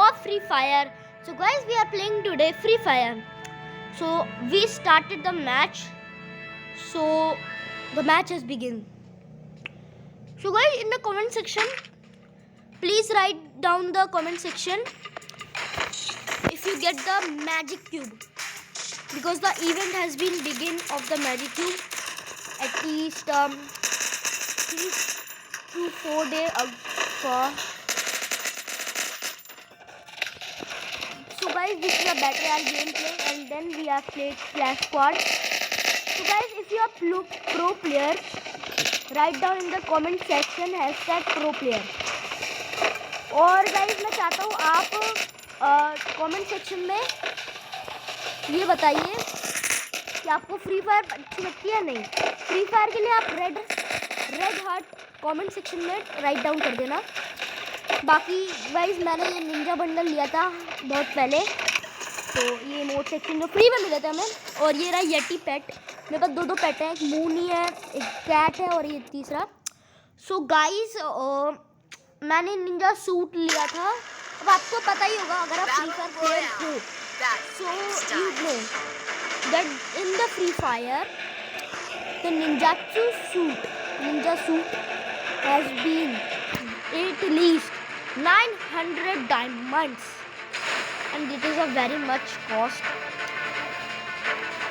of Free Fire. So guys, we are playing today Free Fire. So we started the match. So the match has begun. So guys, in the comment section, please write down the comment section if you get the magic cube, because the event has been begin of the magic cube at least 3 to 4 days ago. So guys, this is a battle royale gameplay, and then we have played Clash Squad. So guys, if you are pro player, write down in the comment section #pro-player. और guys मैं चाहता हूँ आप comment section में ये बताइए कि आपको फ्री फायर अच्छी लगती है या नहीं. फ्री फायर के लिए आप रेड हार्ट कमेंट सेक्शन में राइट डाउन कर देना. बाकी गाइस मैंने ये निंजा बंडल लिया था बहुत पहले, तो ये मोड सेक्शन जो फ्री में मिले थे हमें. और ये रहा येटी पेट. मेरे पास दो पेट हैं, एक मूनी है, एक कैट है और ये तीसरा. सो गाइस मैंने निंजा सूट लिया था. अब आपको पता ही होगा अगर आप फ्री फायर प्लेयर हो, so you know that in the free fire the ninja suit has been at least 900 diamonds and it is a very much cost.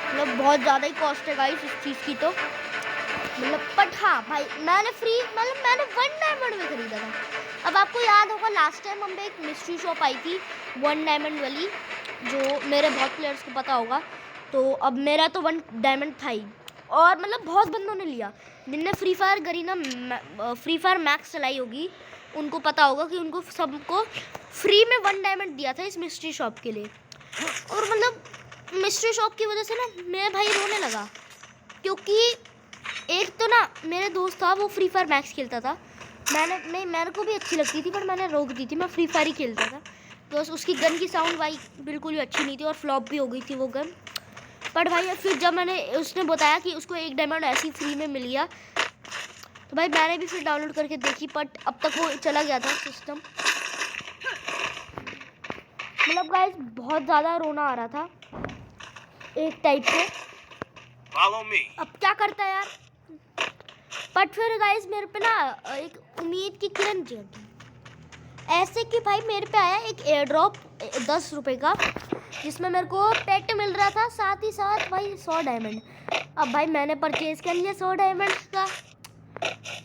मतलब बहुत ज़्यादा ही कॉस्ट है गाइस इस चीज़ की. तो मतलब बट हाँ भाई मैंने 1 डायमंड में खरीदा था. अब आपको याद होगा लास्ट टाइम हम पे एक मिस्ट्री शॉप आई थी 1 डायमंड वाली, जो मेरे बहुत प्लेयर्स को पता होगा. तो अब मेरा तो 1 डायमंड था ही, और मतलब बहुत बंदों ने लिया. जिनने फ्री फायर मैक्स चलाई होगी उनको पता होगा कि उनको सबको फ्री में 1 डायमंड दिया था इस मिस्ट्री शॉप के लिए. और मतलब मिस्ट्री शॉप की वजह से ना मैं भाई रोने लगा, क्योंकि एक तो ना मेरे दोस्त था वो फ्री फायर मैक्स खेलता था. मेरे को भी अच्छी लगती थी पर मैंने रोक दी थी. मैं फ्री फायर ही खेलता था. तो उसकी गन की साउंड भाई बिल्कुल ही अच्छी नहीं थी और फ्लॉप भी हो गई थी वो गन. पर भाई फिर जब उसने बताया कि उसको 1 डायमंड ऐसी फ्री में मिल गया, तो भाई मैंने भी फिर डाउनलोड करके देखी. बट अब तक वो चला गया था सिस्टम. मतलब गाइस बहुत ज़्यादा रोना आ रहा था एक टाइप से. अब क्या करता है यार. बट फिर गाइस मेरे पे ना एक उम्मीद की किरण जगी, ऐसे कि भाई मेरे पे आया एक एयर ड्रॉप 10 रुपये का, जिसमें मेरे को पेट मिल रहा था, साथ ही साथ भाई 100 डायमंड. अब भाई मैंने परचेज़ कर लिया 100 डायमंड का.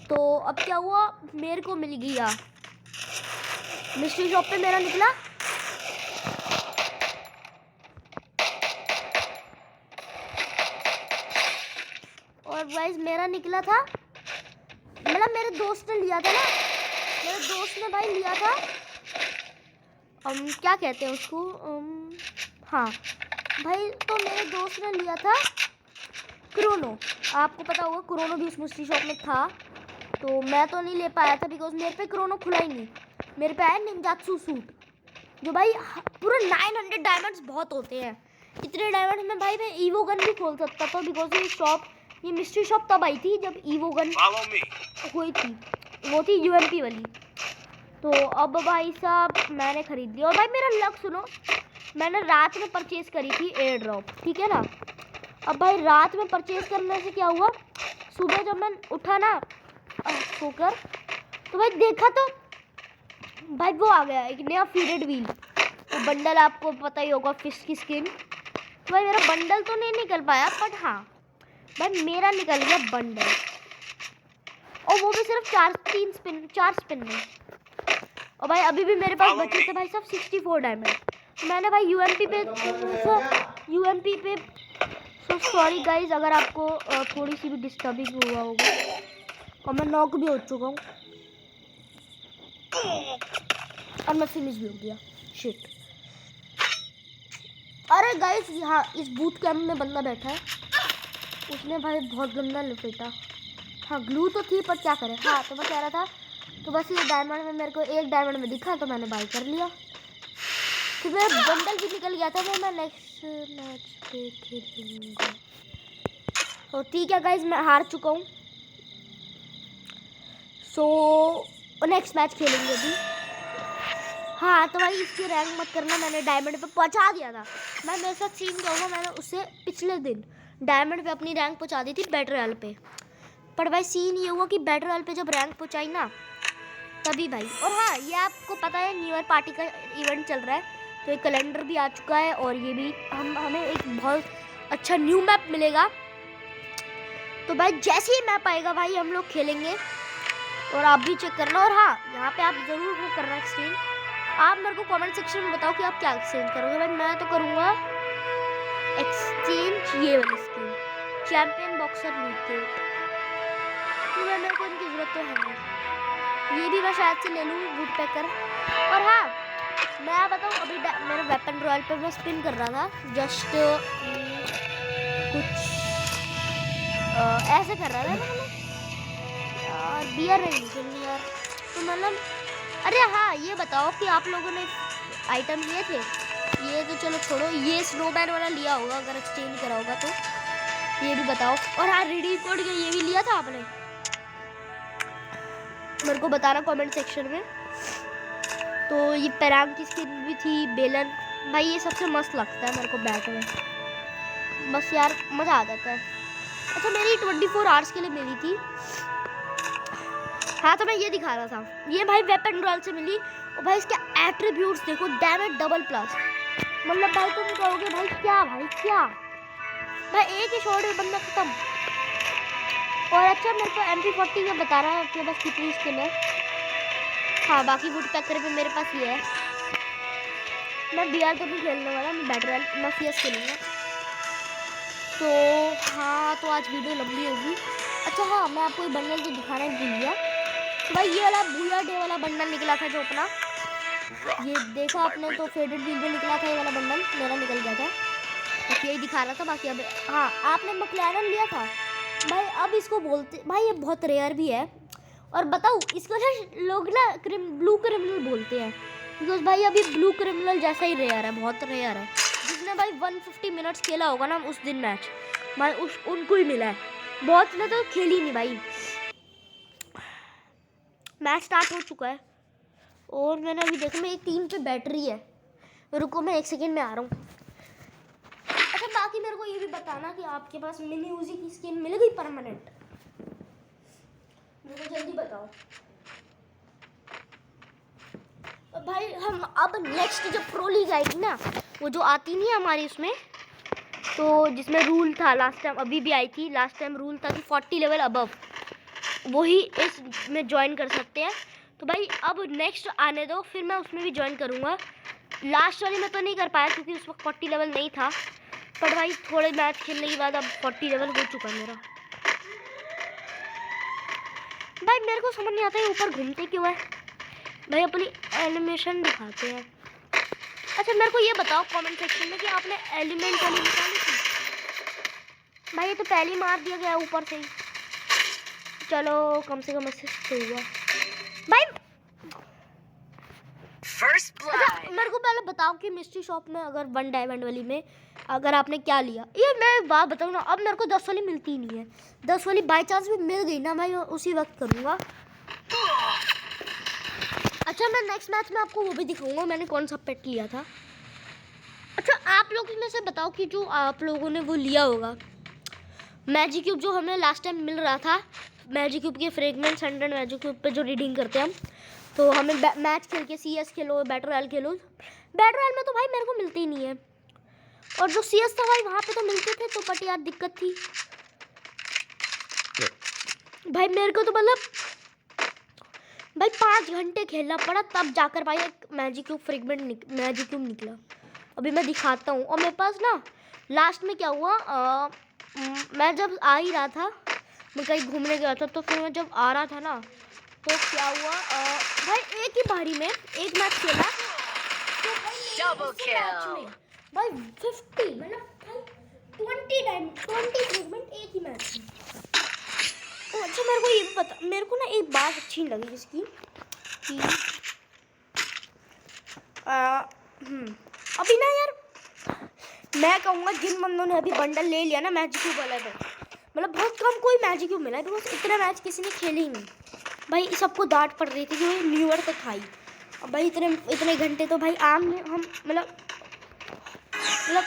तो अब क्या हुआ, मेरे को मिल गया मिस्ट्री शॉप पे मेरा निकला और गाइस मेरा निकला था, मतलब मेरे दोस्त ने लिया था ना, मेरे दोस्त ने भाई लिया था क्या कहते हैं उसको, हाँ भाई तो मेरे दोस्त ने लिया था क्रोनो. आपको पता होगा क्रोनो भी उस मिस्ट्री शॉप में था. तो मैं तो नहीं ले पाया था बिकॉज मेरे पे क्रोनो खुला ही नहीं. मेरे पे आया निंजात्सु सूट, जो भाई पूरा 900 डायमंड्स बहुत होते हैं. इतने डायमंड में भाई मैं ईवो गन भी खोल सकता था, बिकॉज ये मिस्ट्री शॉप तब आई थी जब ईवो गन हुई थी, वो थी यूएमपी वाली. तो अब भाई साहब मैंने खरीद लिया. और भाई मेरा लक सुनो, मैंने रात में परचेज़ करी थी एयर ड्रॉप, ठीक है ना. अब भाई रात में परचेज़ करने से क्या हुआ, सुबह जब मैं उठा ना सोकर, तो भाई देखा तो भाई वो आ गया एक नया फीडेड व्हील. वो बंडल आपको पता ही होगा, फिश की स्किन. तो भाई मेरा बंडल तो नहीं निकल पाया, बट हाँ भाई मेरा निकल गया बंडल, और वो भी सिर्फ 4 स्पिन में. और भाई अभी भी मेरे पास बचे थे भाई साहब 64 डायमंड. मैंने भाई यूएमपी पे सो सॉरी गाइज अगर आपको थोड़ी सी भी डिस्टर्बिंग हुआ होगा, और मैं नॉक भी हो चुका हूँ और मैं फिनिश भी हो गया. शिट. अरे गाइज यहाँ इस बूट कैंप में बंदा बैठा है, उसने भाई बहुत गंदा लपेटा. हाँ ग्लू तो थी पर क्या करें. हाँ तो मैं कह रहा था, तो बस ये डायमंड में मेरे को 1 डायमंड में दिखा तो मैंने बाई कर लिया. तो मेरा बंडल भी निकल गया था. मैं नेक्स्ट मैच पे खेलूंगा. तो ठीक है गाइज मैं हार चुका हूँ. सो नेक्स्ट मैच खेलेंगे अभी. हाँ तो भाई इसकी रैंक मत करना, मैंने डायमंड पे पहुंचा दिया था। मैं मेरे साथ सीन क्या हुआ, मैंने उससे पिछले दिन डायमंड पे अपनी रैंक पहुंचा दी थी बैटल रॉयल पे। पर भाई सीन ये हुआ कि बैटल रॉयल पे जब रैंक पहुंचाई ना तभी भाई। और हाँ ये आपको पता है न्यू ईयर पार्टी का इवेंट चल रहा है, तो एक कैलेंडर भी आ चुका है और ये भी हमें एक बहुत अच्छा न्यू मैप मिलेगा। तो भाई जैसे ही मैप आएगा भाई हम लोग खेलेंगे और आप भी चेक करना। और हाँ यहाँ पे आप ज़रूर वो करना एक्सचेंज। आप मेरे को कमेंट सेक्शन में बताओ कि आप क्या एक्सचेंज करोगे। भाई मैं तो करूँगा एक्सचेंज ये वाली स्किन चैंपियन बॉक्सर लूट तो मेरे को इनकी ज़रूरत तो है नहीं, ये भी मैं शायद से ले लूँ वुड पैकर। और हाँ मैं बताऊँ अभी मेरे वेपन रॉयल पर मैं स्पिन कर रहा था, जस्ट कुछ ऐसे कर रहा था यार, बियर नहीं निकलनी यार। तो मतलब अरे हाँ ये बताओ कि आप लोगों ने आइटम लिए थे, ये तो चलो छोड़ो, ये स्नोमैन वाला लिया होगा अगर एक्सचेंज करा होगा तो ये भी बताओ। और हाँ रिडीम कोड का ये भी लिया था आपने, मेरे को बताना कमेंट सेक्शन में। तो ये पैरांग की स्किन भी थी, बेलन भाई ये सबसे मस्त लगता है मेरे को बैट में, बस यार मज़ा आ जाता है। अच्छा मेरी 24 आवर्स के लिए मिली थी। हाँ तो मैं ये दिखा रहा था, ये भाई वेपन रॉयल से मिली। और भाई इसके एट्रीब्यूट्स देखो, डैमेज डबल प्लस, मतलब भाई तुम कहोगे भाई क्या भाई एक ही शॉट में बंदा खत्म। और अच्छा मेरे को MP40 का बता रहा है आपके पास कितनी स्किल है। हाँ बाकी वुड पैकर पे मेरे पास ये है। मैं BR तो नहीं खेलने वाला, मैं बैटल रॉयल मैं CS खेलूँगा। तो हाँ तो आज वीडियो लंबी होगी। अच्छा हाँ मैं आपको एक बंडल तो दिखाना ही भूल गया। तो भाई ये वाला बूया डे वाला बंडल निकला था जो अपना, ये देखा आपने, तो फेडेड व्हील में निकला था ये वाला बंडल, मेरा निकल गया था, बस यही दिखा रहा था। बाकी अब हाँ आपने मैक्लेरन लिया था भाई, अब इसको बोलते भाई ये बहुत रेयर भी है। और बताऊँ इसको ना लोग ना ब्लू क्रिमिनल बोलते हैं, बिकॉज भाई अभी ब्लू क्रिमिनल जैसा ही रेयर है, बहुत रेयर है। जिसने भाई 150 मिनट्स खेला होगा ना उस दिन मैच, भाई उनको ही मिला है, बहुत ने तो खेली नहीं भाई। मैच स्टार्ट हो चुका है और मैंने अभी देखा मेरी 3 पे बैटरी है, रुको मैं 1 सेकेंड में आ रहा हूँ। अच्छा बाकी मेरे को ये भी बताना कि आपके पास मिनी यूजी की स्किन मिल गई परमानेंट, मेरे को जल्दी बताओ। भाई हम अब नेक्स्ट जब प्रो लीग आएगी ना, वो जो आती नहीं है हमारी उसमें, तो जिसमें रूल था लास्ट टाइम, अभी भी आई थी, लास्ट टाइम रूल था कि 40 लेवल अबव वही इसमें ज्वाइन कर सकते हैं। तो भाई अब नेक्स्ट आने दो, फिर मैं उसमें भी ज्वाइन करूँगा। लास्ट वाली में तो नहीं कर पाया क्योंकि उस वक्त 40 लेवल नहीं था, पर भाई थोड़े मैच खेलने के बाद अब 40 लेवल हो चुका मेरा। भाई मेरे को समझ नहीं आता है ऊपर घूमते क्यों है भाई, अपनी एनिमेशन दिखाते हैं। अच्छा मेरे को ये बताओ कमेंट सेक्शन में कि आपने एलिमेंट वाली निकाली थी। भाई ये तो पहले ही मार दिया गया ऊपर से ही, चलो कम से कम असिस्ट तो हुआ भाई। अच्छा मेरे को पहले बताओ कि मिस्ट्री शॉप में अगर 1 डायमंड वाली में अगर आपने क्या लिया, ये मैं बात बताऊँ ना, अब मेरे को 10 वाली मिलती ही नहीं है। 10 वाली बाई चांस भी मिल गई ना भाई उसी वक्त करूँगा। अच्छा मैं नेक्स्ट मैच में आपको वो भी दिखाऊंगा मैंने कौन सा पेट लिया था। अच्छा आप लोग में से बताओ कि जो आप लोगों ने वो लिया होगा मैजिक क्यूब, जो हमें लास्ट टाइम मिल रहा था, मैजिक क्यूब के फ्रेगमेंट्स 100 मैजिक क्यूब पे जो रीडिंग करते हैं हम, तो हमें मैच खेल के CS खेलो, बैटल रॉयल खेलो, बैटल रॉयल में तो भाई मेरे को मिलते ही नहीं है, और जो CS था भाई वहाँ पे तो मिलते थे, तो बट यार दिक्कत थी भाई मेरे को, तो मतलब भाई 5 घंटे खेलना पड़ा तब जाकर भाई एक magic cube fragment magic cube निकला। अभी मैं दिखाता हूँ। और मेरे पास ना लास्ट में क्या हुआ, मैं जब आ ही रहा था, मैं कहीं घूमने गया था, तो फिर मैं जब आ रहा था ना तो क्या हुआ, भाई एक ही बारी में एक मैच खेला तो भाई 50 मतलब भाई 20 फ्रेगमेंट एक ही मैच में। अच्छा मेरे को ये पता, मेरे को ना एक बात अच्छी लगी इसकी कि अभी ना यार मैं कहूँगा जिन बंदों ने अभी बंडल ले लिया ना मैजिक क्यूब वाला पे, मतलब बहुत कम कोई मैजिक क्यूब मिला है, बिकॉज इतना मैच किसी ने खेले ही नहीं भाई, सबको डांट पड़ रही थी कि भाई न्यू ईयर तक खाई। भाई इतने घंटे तो भाई आम में हम मतलब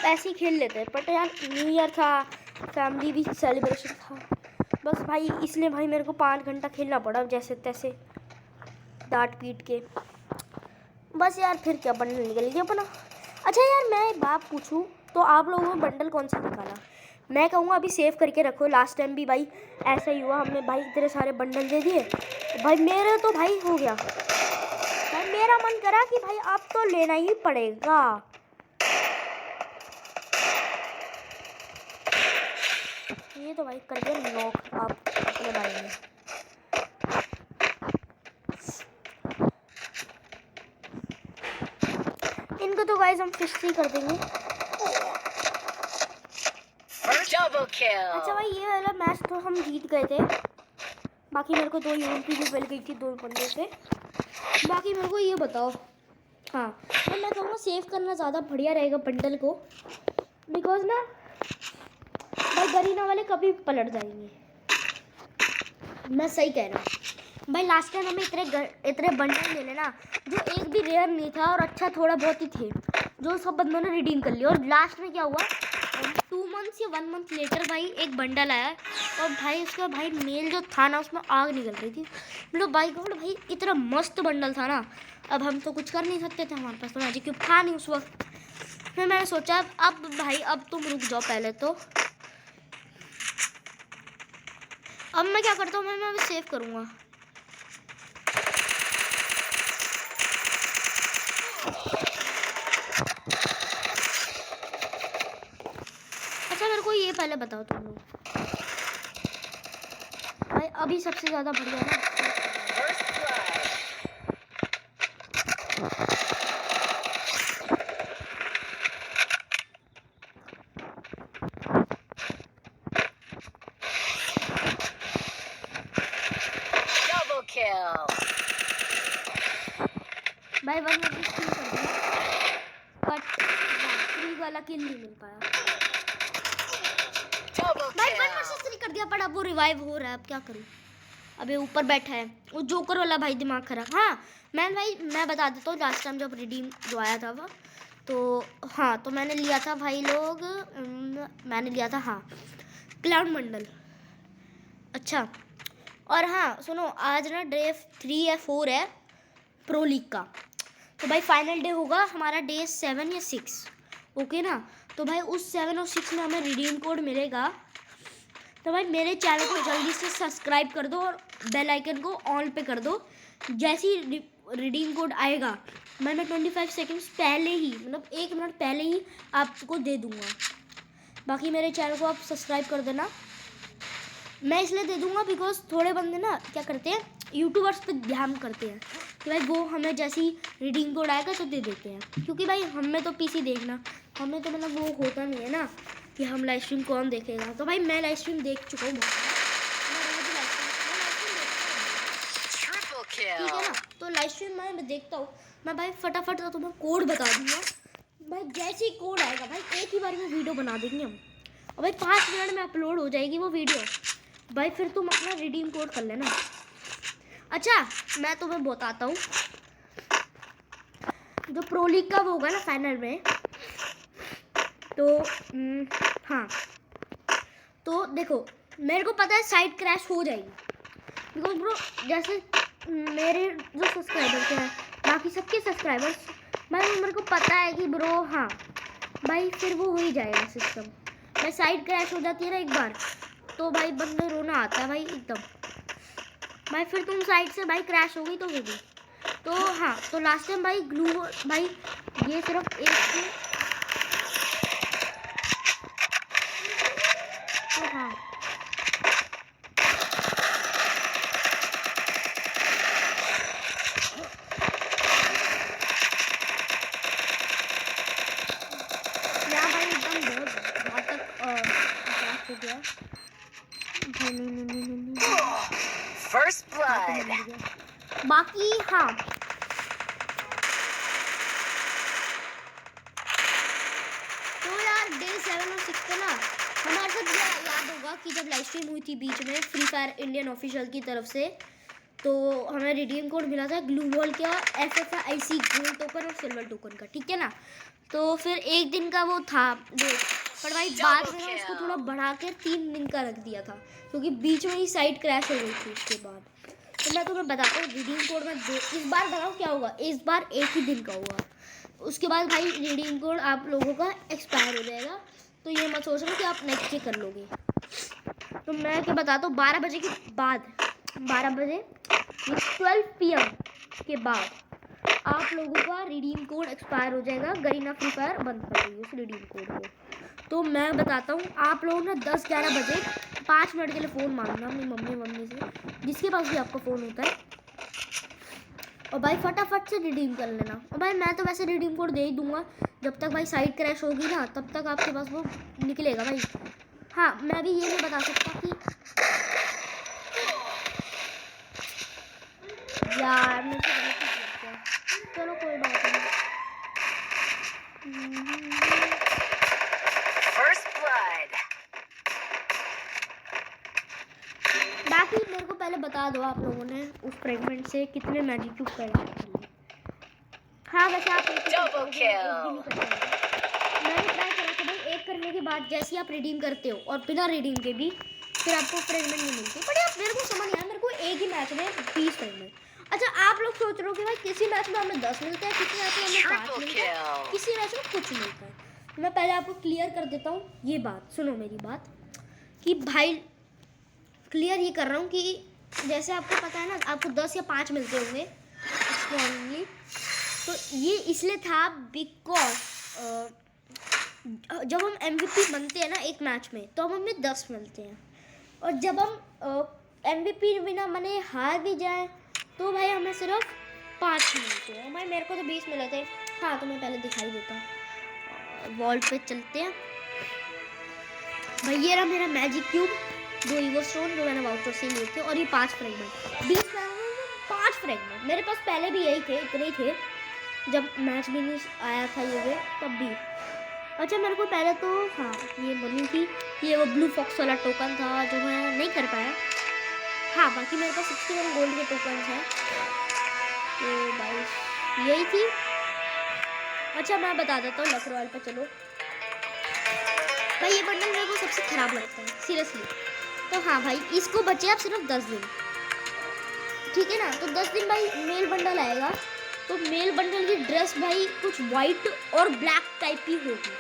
ऐसे ही खेल लेते हैं, बट यार न्यू ईयर था, फैमिली भी सेलिब्रेशन था, बस भाई इसलिए भाई मेरे को 5 घंटा खेलना पड़ा जैसे तैसे डांट पीट के। बस यार फिर क्या बंडल निकल गया अपना। अच्छा यार मैं एक बात पूछूं, तो आप लोगों ने बंडल कौन सा निकाला? मैं कहूँगा अभी सेव करके रखो, लास्ट टाइम भी भाई ऐसा ही हुआ, हमने भाई इतने सारे बंडल दे दिए, भाई मेरे तो भाई हो गया, भाई मेरा मन करा कि भाई अब तो लेना ही पड़ेगा। ये तो भाई कर दिया लॉक आप अपने भाई में। इनको तो गाइस हम फिश ही कर देंगे। अच्छा भाई ये वाला मैच तो हम जीत गए थे, बाकी मेरे को 2 यूएमपी भी मिल गई थी 2 बंदे से। बाकी मेरे को ये बताओ, हाँ तो मैं कहूँगा सेव करना ज़्यादा बढ़िया रहेगा बंडल को, बिकॉज ना भाई गरीना वाले कभी पलट जाएंगे। मैं सही कह रहा हूँ भाई, लास्ट टाइम हमें इतने बंडल मिले ना, जो एक भी रेयर नहीं था और अच्छा थोड़ा बहुत ही थे, जो सब बंदों ने रिडीम कर लिया। और लास्ट में क्या हुआ, 2 मंथ्स या 1 मंथ लेटर भाई एक बंडल आया, और भाई उसका भाई मेल जो था ना उसमें आग निकल रही थी। मतलब बाई गॉड भाई इतना मस्त बंडल था ना, अब हम तो कुछ कर नहीं सकते थे, हमारे पास तो मैजिक क्यूब था नहीं उस वक्त। फिर मैंने सोचा अब भाई अब तुम रुक जाओ पहले तो, अब मैं क्या करता हूँ, मैं अभी सेव करूँगा। अच्छा मेरे को ये पहले बताओ तुम लोग भाई अभी सबसे ज़्यादा बढ़िया ना भाई 1 मंथ किल कर दिया, बट 3 वाला किल नहीं मिल पाया। भाई 1 वर्सेस 3 कर दिया, पर अब वो रिवाइव हो रहा है, अब क्या करूँ। अबे ऊपर बैठा है वो जोकर वाला भाई, दिमाग खराब। हाँ मैं बता देता हूँ, लास्ट टाइम जब रिडीम जो आया था वो, तो हाँ तो मैंने लिया था भाई लोग, मैंने लिया था हाँ क्लाउड मंडल। अच्छा और हाँ सुनो, आज ना डे 3 या 4 है प्रो लीग का, तो भाई फाइनल डे होगा हमारा डे 7 या 6, ओके ना। तो भाई उस 7 और 6 में हमें रिडीम कोड मिलेगा, तो भाई मेरे चैनल को जल्दी से सब्सक्राइब कर दो और बेल आइकन को ऑन पे कर दो। जैसे ही रिडीम कोड आएगा मैं 25 सेकंड्स पहले ही, मतलब 1 मिनट पहले ही आपको दे दूंगा। बाकी मेरे चैनल को आप सब्सक्राइब कर देना। मैं इसलिए दे दूंगा बिकॉज थोड़े बंदे ना क्या करते हैं, यूट्यूबर्स पे ध्यान करते हैं कि भाई वो हमें जैसे ही रिडीम कोड आएगा तो दे देते हैं, क्योंकि भाई हमें तो पीसी देखना, हमें तो मतलब वो होता नहीं है ना कि हम लाइव स्ट्रीम कौन देखेगा। तो भाई मैं लाइव स्ट्रीम देख चुका हूँ, ठीक है ना। तो लाइव स्ट्रीम मैं देखता हूँ, मैं भाई फटाफट तो तुम्हें कोड बता दूंगा भाई, जैसे ही कोड आएगा भाई एक ही बार में वीडियो बना देंगे हम, और भाई 5 मिनट में अपलोड हो जाएगी वो वीडियो भाई, फिर तुम अपना रिडीम कोड कर लेना। अच्छा मैं तुम्हें बताता हूँ, जो प्रो लीग का वो होगा ना फाइनल में, तो हाँ तो देखो मेरे को पता है साइट क्रैश हो जाएगी, बिकॉज ब्रो जैसे मेरे जो सब्सक्राइबर्स हैं, बाकी सबके सब्सक्राइबर्स भाई मेरे को पता है कि ब्रो हाँ भाई फिर वो हो ही जाएगा सिस्टम। भाई साइट क्रैश हो जाती है ना एक बार, तो भाई बंदे रोना आता है भाई एकदम, भाई फिर तुम साइट से भाई क्रैश हो गई तो होगी। तो हाँ तो लास्ट टाइम भाई ग्लू भाई ये सिर्फ एक तो हाँ यहाँ भाई एकदम बहुत तक हो गया फर्स्ट ब्लड। बाकी हाँ तो यार डे 7 और 6 पे ना हमारे साथ याद होगा कि जब लाइव स्ट्रीम हुई थी बीच में फ्री फायर इंडियन ऑफिशियल की तरफ से, तो हमें रिडीम कोड मिला था ग्लू वॉल का, FFIC गोल्ड टोकन और सिल्वर टोकन का, ठीक है ना। तो फिर एक दिन का वो था डेट, पर भाई बाद में ना उसको थोड़ा बढ़ा कर 3 दिन का रख दिया था, क्योंकि बीच में ही साइट क्रैश हो गई थी उसके बाद। तो मैं तुम्हें बताता हूँ रिडीम कोड में इस बार बताओ क्या होगा, इस बार एक ही दिन का होगा, उसके बाद भाई रिडीम कोड आप लोगों का एक्सपायर हो जाएगा। तो ये मत सोचना कि आप नेक्स्ट डे कर लोगे। तो मैं क्या बताता हूँ, 12 बजे के बाद, 12 बजे 12 PM के बाद आप लोगों का रिडीम कोड एक्सपायर हो जाएगा। गरीना फ्री फायर बंद कर देगी उस रिडीम कोड को। तो मैं बताता हूँ, आप लोग ना 10-11 बजे 5 मिनट के लिए फ़ोन मांगना अपनी मम्मी से, जिसके पास भी आपका फ़ोन होता है, और भाई फटाफट से रिडीम कर लेना। और भाई मैं तो वैसे रिडीम कोड दे ही दूंगा, जब तक भाई साइट क्रैश होगी ना तब तक आपके पास वो निकलेगा भाई। हाँ मैं भी ये नहीं बता सकता कि यार मेरे को गलत ही लग गया। चलो कोई बात नहीं। First blood. बाकी मेरे को पहले बता दो आप लोगों ने उस फ्रेगमेंट से कितने मैजिक क्यूब कर। हाँ वैसे आप एक Double kill. मैंने ट्राई करा था भाई, एक करने के बाद जैसे ही आप रिडीम करते हो और बिना रिडीम के भी फिर आपको फ्रेगमेंट नहीं मिलती। बट यार मेरे को समझ नहीं आया, मेरे को एक ही मैच में 20 फ्रेगमेंट। अच्छा आप लोग सोच रहे हो कि भाई किसी मैच में हमें 10 मिलते हैं, किसी मैच में हमें 5 Triple मिलते हैं, kill. किसी मैच में कुछ मिलता है। तो मैं पहले आपको क्लियर कर देता हूँ ये बात, सुनो मेरी बात, कि भाई क्लियर ये कर रहा हूँ कि जैसे आपको पता है ना आपको 10 या 5 मिलते होंगे स्पॉनली, तो ये इसलिए था बिकॉज जब हम MVP बनते हैं ना एक मैच में तो हमें 10 मिलते हैं, और जब हम MVP बिना बने हार भी जाए तो भाई हमें सिर्फ 5 मिलते हैं। भाई मेरे को तो 20 मिले थे। हाँ तो मैं पहले दिखाई देता हूँ, वॉल पे चलते हैं भाई। ये रहा मेरा मैजिक क्यूब, 2 ईवो स्टोन जो मैंने वाउचर से लिए थे, और ये 5 फ्रेगमेंट, 20 फ्रेगमेंट 5 फ्रेगमेंट। मेरे पास पहले भी यही थे, इतने ही थे जब मैच भी नहीं आया था ये तब भी। अच्छा मेरे को पहले तो हाँ ये बनी थी, ये वो ब्लू फॉक्स वाला टोकन था जो मैं नहीं कर पाया। हाँ बाकी मेरे पास 61 गोल्ड के टोकन हैं, तो भाई यही थी। अच्छा मैं बता देता हूँ लक रॉयल पे चलो। भाई ये बंडल मेरे को सबसे ख़राब लगता है सीरियसली। तो हाँ भाई इसको बचे आप सिर्फ 10 दिन, ठीक है ना। तो 10 दिन भाई मेल बंडल आएगा, तो मेल बंडल की ड्रेस भाई कुछ वाइट और ब्लैक टाइप की होगी,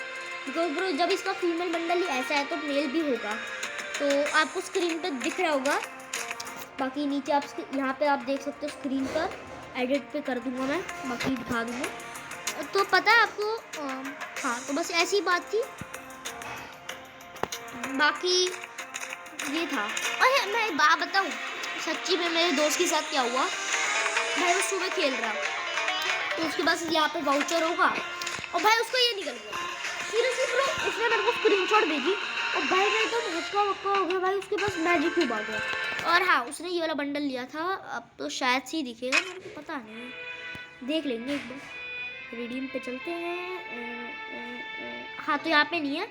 बिकॉज ब्रो जब इसका फीमेल बंडल ही ऐसा है तो मेल भी होगा। तो आपको स्क्रीन पे दिख रहा होगा, बाकी नीचे आप यहाँ पे आप देख सकते हो स्क्रीन पर, एडिट पे कर दूंगा मैं, बाकी दिखा दूंगा। तो पता है आपको हाँ तो बस ऐसी बात थी, बाकी ये था। अरे मैं एक बात बताऊँ, सच्ची में मेरे दोस्त के साथ क्या हुआ, भाई वो सुबह खेल रहा तो उसके पास यहाँ पे वाउचर होगा और भाई उसको ये निकल गया सीरियसली ब्रो। उसने मेरे को स्क्रीनशॉट भेजी और भाई मैं तो हक्का वक्का हो गया, भाई उसके पास मैजिक क्यूब आ गया। और हाँ उसने ये वाला बंडल लिया था, अब तो शायद से ही दिखेगा, मेरे को पता नहीं, देख लेंगे एक बार। रिडीम पे चलते हैं। हाँ तो यहाँ पे नहीं है,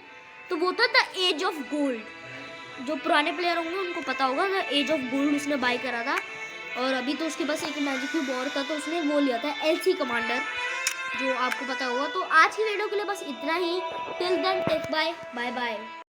तो वो था द एज ऑफ गोल्ड। जो पुराने प्लेयर होंगे उनको पता होगा, द एज ऑफ गोल्ड उसने बाय करा था। और अभी तो उसके पास एक मैजिक क्यूब और था, तो उसने वो लिया था LC कमांडर, जो आपको पता होगा। तो आज की वीडियो के लिए बस इतना ही। Till then take bye bye bye.